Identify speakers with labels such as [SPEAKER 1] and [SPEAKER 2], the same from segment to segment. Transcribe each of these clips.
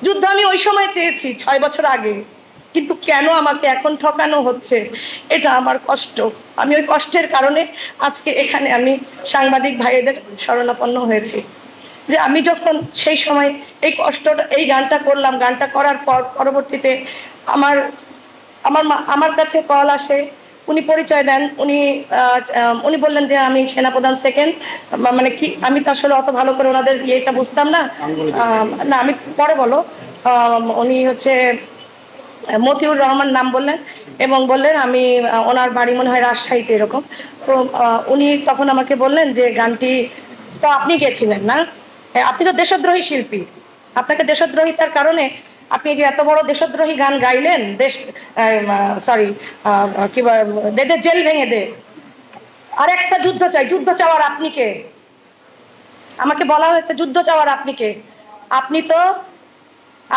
[SPEAKER 1] যুদ্ধ আমি ওই সময় চেয়েছি 6 বছর আগে, কিন্তু কেন আমাকে এখন ঠকানো হচ্ছে, এটা আমার কষ্ট। আমি ওই কষ্টের কারণে আজকে এখানে আমি সাংবাদিক ভাইদের শরণাপন্ন হয়েছি, যে আমি যখন সেই সময় এই কষ্টটা, এই গানটা করলাম, গানটা করার পর পরবর্তীতে আমার কাছে কল আসে, উনি পরিচয় দেন, উনি বললেন যে আমি সেনাপ্রধান সেকেন্ড, মানে কি আমি তো আসলে অত ভালো করে ওনাদের ইয়েটা বুঝতাম না, না আমি পরে বলো, উনি হচ্ছে মতিউর রহমান নাম বললেন এবং বললেন আমি ওনার বাড়ি মনে হয় রাজশাহীতে এরকম। তো উনি তখন আমাকে বললেন যে গানটি তো আপনি গেছিলেন না, আপনি তো দেশদ্রোহী শিল্পী, আপনাকে দেশদ্রোহিতার কারণে আপনি যে এত বড় দেশদ্রোহী গান গাইলেন, সরি কি দে দে জেল ভেঙে দে, আর একটা যুদ্ধ চাই, যুদ্ধ চাওয়ার আপনি কে? আমাকে বলা হয়েছে যুদ্ধ চাওয়ার আপনি কে?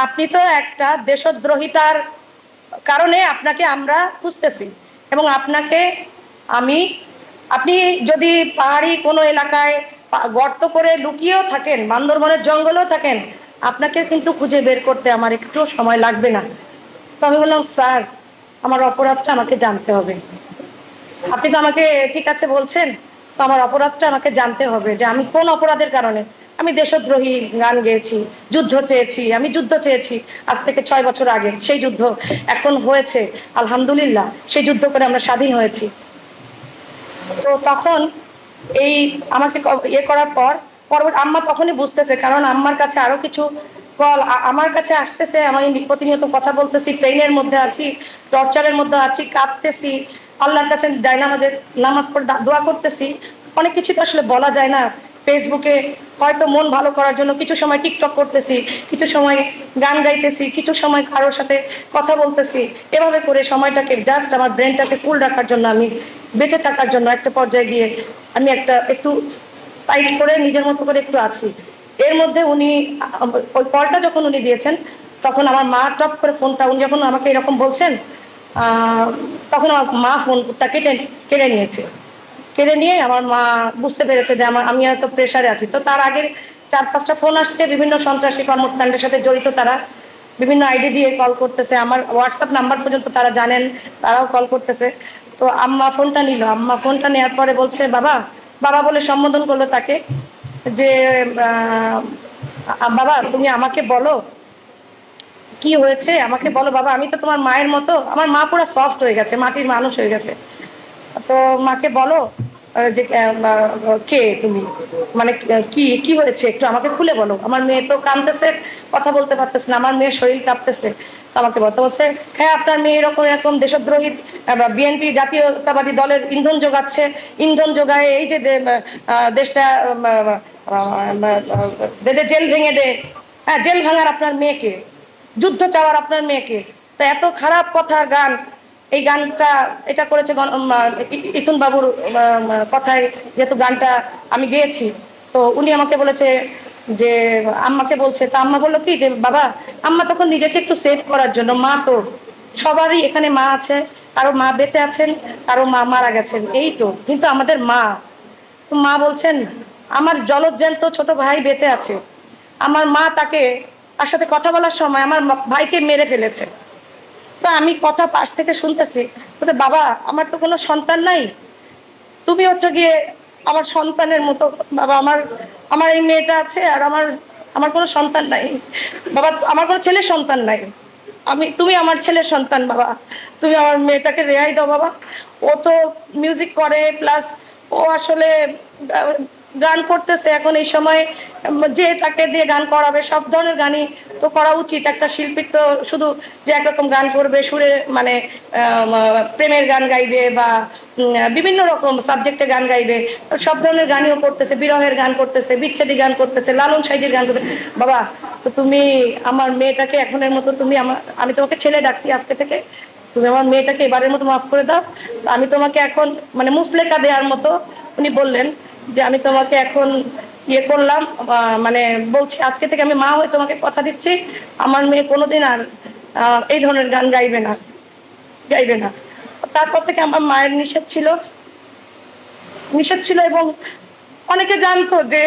[SPEAKER 1] আপনি তো একটা দেশদ্রোহিতার কারণে আপনাকে আমরা খুঁজতেছি, এবং আপনি যদি পাহাড়ি কোনো এলাকায় গর্ত করে লুকিয়েও থাকেন, বান্দরবনের জঙ্গলেও থাকেন, আপনাকে কিন্তু খুঁজে বের করতে আমার একটু সময় লাগবে না। তো আমি বললাম স্যার, আমার অপরাধটা আমাকে জানতে হবে। আপনি তো আমাকে ঠিক আছে বলছেন, তো আমার অপরাধটা আমাকে জানতে হবে, যে আমি কোন অপরাধের কারণে আমি দেশদ্রোহী গান গেয়েছি, যুদ্ধ চেয়েছি। আমি যুদ্ধ চেয়েছি আজ থেকে 6 বছর আগে, সেই যুদ্ধ এখন হয়েছে আলহামদুলিল্লাহ, সেই যুদ্ধ করে আমরা স্বাধীন হয়েছি। তো তখন এই আমাকে ইয়ে করার পর আম্মা তখনই বুঝতেছে, কারণ আম্মার কাছে আরো কিছু কল আমার কাছে আসতেছে, আমি প্রতিনিয়ত কথা বলতেছি, ট্রেনের মধ্যে আছি, টর্চারের মধ্যে আছি, কাঁদতেছি, আল্লাহর কাছে নামাজ পড়ে দোয়া করতেছি। অনেক কিছু তো আসলে বলা যায় না। ফেসবুকে হয়তো মন ভালো করার জন্য কিছু সময় টিকটক করতেছি, কিছু সময় গান গাইতেছি, কিছু সময় কারোর সাথে কথা বলতেছি, এভাবে করে সময়টাকে জাস্ট আমার ব্রেনটাকে কুল রাখার জন্য, আমি বেঁচে থাকার জন্য একটা পর্যায়ে গিয়ে আমি একটু সাইড করে নিজের মতো করে একটু আছি। এর মধ্যে উনি ওই কলটা যখন উনি দিয়েছেন, তখন আমার মা টপ করে ফোনটা, উনি যখন আমাকে এরকম বলছেন, তখন আমার মা ফোনটা কেড়ে নিয়েছে। কেড়ে নিয়ে আমার মা বুঝতে পেরেছে যে আমি হয়তো প্রেশারে আছি। তো তার আগে 4-5টা ফোন আসছে, বিভিন্ন সন্ত্রাসী কর্মকাণ্ডের সাথে জড়িত, তারা বিভিন্ন আইডি দিয়ে কল করতেছে, আমার হোয়াটসঅ্যাপ নাম্বার পর্যন্ত তারা জানেন, তারাও কল করতেছে। তো আম্মা ফোনটা নিল, আম্মা ফোনটা নেওয়ার পরে বলছে বাবা, বাবা বলে সম্বোধন করলো তাকে, যে বাবা তুমি আমাকে বলো কি হয়েছে, আমাকে বলো বাবা, আমি তো তোমার মায়ের মতো। আমার মা পুরো সফট হয়ে গেছে, মাটির মানুষ হয়ে গেছে। তো মাকে বলো যে কে তুমি, মানে কি কি হয়েছে একটু আমাকে খুলে বলো। আমার মেয়ে তো কাঁদতেছে, কথা বলতে পারতেছে না, আমার মেয়ের শরীর কাঁপতেছে। আমাকে বলছে হ্যাঁ আপনার মেয়ে এরকম এরকম দেশদ্রোহী, বিএনপি জাতীয়তাবাদী দলের ইন্ধন যোগাচ্ছে, ইন্ধন যোগায় এই যে দেশটা জেল ভেঙে দে। হ্যাঁ, জেল ভাঙার আপনার মেয়েকে, যুদ্ধ চাওয়ার আপনার মেয়েকে। তো এত খারাপ কথার গান, এই গানটা এটা করেছে ইথুন বাবুর কথায়, যেহেতু গানটা আমি গেয়েছি। তো উনি আমাকে বলেছে যে আম্মাকে বলছে, তা আম্মা বললো কি যে বাবা, আম্মা তখন নিজেকে একটু সেভ করার জন্য, মা তো সবারই এখানে মা আছে, কারো মা বেঁচে আছেন, কারো মা মারা গেছেন, এই তো, কিন্তু আমাদের মা। তো মা বলছেন আমার জলজ্যান্ত ছোট ভাই বেঁচে আছে, আমার মা তার সাথে কথা বলার সময় আমার ভাইকে মেরে ফেলেছে। তো আমি কথা পাশ থেকে শুনতেছি, বলতে বাবা আমার তো কোনো সন্তান নাই, তুমি হচ্ছে গিয়ে আমার সন্তানের মতো। বাবা আমার এই মেয়েটা আছে, আর আমার কোনো সন্তান নাই বাবা, আমার কোনো ছেলের সন্তান নাই, তুমি আমার ছেলের সন্তান বাবা, তুমি আমার মেয়েটাকে রেহাই দাও বাবা। ও তো মিউজিক করে, প্লাস ও আসলে গান করতেছে এখন এই সময়, যে তাকে দিয়ে গান করাবে, সব ধরনের গানই তো করা উচিত। একটা শিল্পীর তো শুধু যে একরকম গান করবে সুরে, মানে প্রেমের গান গাইবে বা বিভিন্ন রকম সাবজেক্টে গান গাইবে, সব ধরনের গানইও করতেছে, বিরহের গান করতেছে, বিচ্ছেদী গান করতেছে, লালন সাইজির গান করতেছে। বাবা তো তুমি আমার মেয়েটাকে এখনের মতো, আমি তোমাকে ছেলে ডাকছি আজকে থেকে, তুমি আমার মেয়েটাকে এবারের মতো মাফ করে দাও। আমি তোমাকে এখন মানে মুসলেকা দেওয়ার মতো উনি বললেন যে আমি তোমাকে এখন ইয়ে করলাম, মানে বলছি আজকে থেকে আমি মা হয়ে তোমাকে কথা দিচ্ছি, আমার মেয়ে কোনোদিন আর এই ধরনের গান গাইবে না। তারপর থেকে আমার মায়ের নিষেধ ছিল এবং অনেকে জানতো যে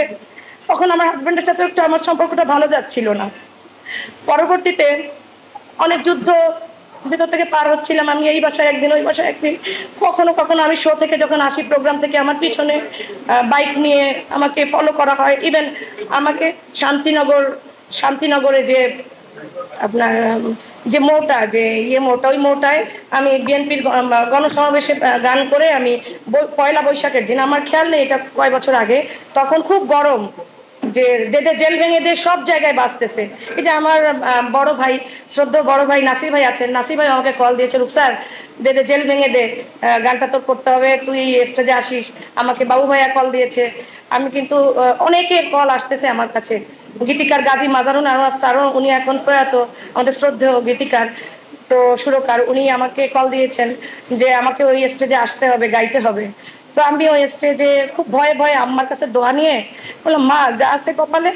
[SPEAKER 1] তখন আমার হাজবেন্ডের সাথে একটু আমার সম্পর্কটা ভালো যাচ্ছিল না। পরবর্তীতে অনেক যুদ্ধ ভিতর থেকে পার হচ্ছিলাম, আমি এই বাসায় একদিন ওই বাসায় একদিন, কখনো কখনো আমি শো থেকে যখন আসি, প্রোগ্রাম থেকে আমার পিছনে বাইক নিয়ে আমাকে ফলো করা হয়। ইভেন আমাকে শান্তিনগরে যে আপনার যে মোড়টা, যে মোড়টা, ওই মোড়টায় আমি বিএনপির গণসমাবেশে গান করে আমি পয়লা বৈশাখের দিন, আমার খেয়াল নেই এটা কয় বছর আগে, তখন খুব গরম, যে দেদে জেল ভেঙে দিয়ে সব জায়গায় বাঁচতেছে। এই যে আমার বড় ভাই, শ্রদ্ধেয় বড় ভাই নাসির ভাই আছেন, নাসির ভাই আমাকে কল দিয়েছে, রুকসার দেদে জেল ভেঙে দে, গানটা তোর করতে হবে, তুই স্টেজে আসিস। আমাকে বাবু ভাইয়া কল দিয়েছে। আমি কিন্তু অনেকের কল আসতেছে আমার কাছে। গীতিকার গাজী মাজারুন আনোয়ার স্যারও, উনি এখন প্রয়াত, আমাদের শ্রদ্ধেয় গীতিকার, তো সুরকার, উনি আমাকে কল দিয়েছেন যে আমাকে ওই স্টেজে আসতে হবে, গাইতে হবে। তো আমি ওই স্টেজে খুব ভয়ে ভয়ে আম্মার কাছে দোয়া নিয়ে বললাম, মা যা আছে কপালে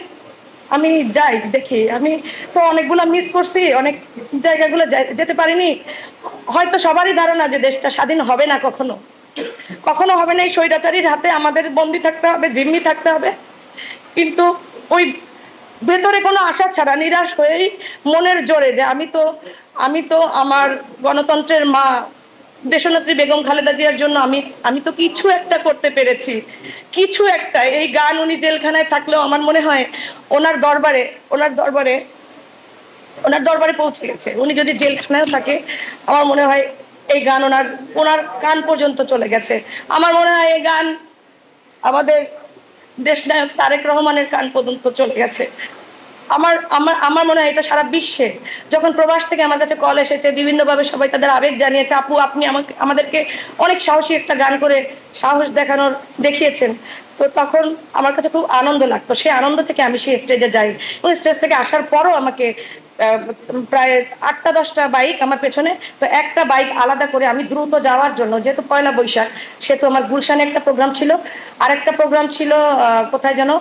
[SPEAKER 1] আমি যাই, দেখি। আমি তো অনেকগুলো মিস করছি, অনেক জায়গাগুলো যেতে পারিনি। হয়তো সবারই ধারণা যে দেশটা স্বাধীন হবে না, কখনো হবে না, এই স্বৈরাচারীর হাতে আমাদের বন্দি থাকতে হবে, জিম্মি থাকতে হবে। কিন্তু ওই ভেতরে কোনো আশা ছাড়া নিরাশ হয়েই মনের জোরে যে আমি তো আমার গণতন্ত্রের মা দেশনেত্রী বেগম খালেদা জিয়ার জন্য আমি তো কিছু একটা করতে পেরেছি, কিছু একটা। এই গান উনি জেলখানায় থাকলেও আমার মনে হয় ওনার দরবারে পৌঁছে গেছে। উনি যদি জেলখানায় থাকে, আমার মনে হয় এই গান ওনার কান পর্যন্ত চলে গেছে। আমার মনে হয় এই গান আমাদের দেশনায়ক তারেক রহমানের কান পর্যন্ত চলে গেছে। আমার আমার আমার মনে হয় এটা সারা বিশ্বে, যখন প্রবাস থেকে আমার কাছে কল এসেছে, বিভিন্নভাবে সবাই তাদের আবেগ জানিয়েছে, আপু আপনি আমাদেরকে অনেক সাহসী একটা গান করে সাহস দেখিয়েছেন, তো তখন আমার কাছে খুব আনন্দ লাগতো। সেই আনন্দ থেকে আমি সেই স্টেজে যাই, এবং স্টেজ থেকে আসার পরও আমাকে প্রায় 8-10টা বাইক আমার পেছনে, তো একটা বাইক আলাদা করে আমি দ্রুত যাওয়ার জন্য, যেহেতু পয়লা বৈশাখ, সেহেতু আমার গুলশানে একটা প্রোগ্রাম ছিল, আর একটা প্রোগ্রাম ছিল কোথায় যেন,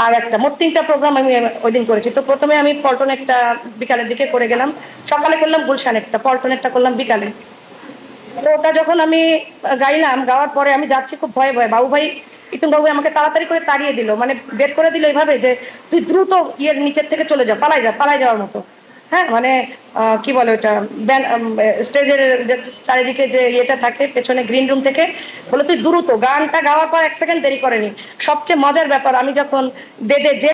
[SPEAKER 1] আর একটা, মোট 3টা প্রোগ্রাম আমি ওই দিন করেছি। তো প্রথমে আমি পল্টনে একটা বিকালের দিকে করে গেলাম, সকালে করলাম গুলশান একটা, পল্টনে একটা করলাম বিকালে। তো ওটা যখন আমি গাইলাম, গাওয়ার পরে আমি যাচ্ছি খুব ভয়ে ভয়ে, ইতুন বাবু আমাকে তাড়াতাড়ি করে তাড়িয়ে দিল, মানে বের করে দিল এইভাবে যে তুই দ্রুত নিচের থেকে চলে যা, পালাই যাওয়ার মতো। হ্যাঁ, মানে কি বলে ওটা, স্টেজের চারিদিকে যে ইয়েটা থাকে পেছনে গ্রিন রুম থেকে, বলে তুই দ্রুত। গানটা গাওয়ার পর 1 সেকেন্ড দেরি করেনি। সবচেয়ে মজার ব্যাপার, আমি যখন দেদে যে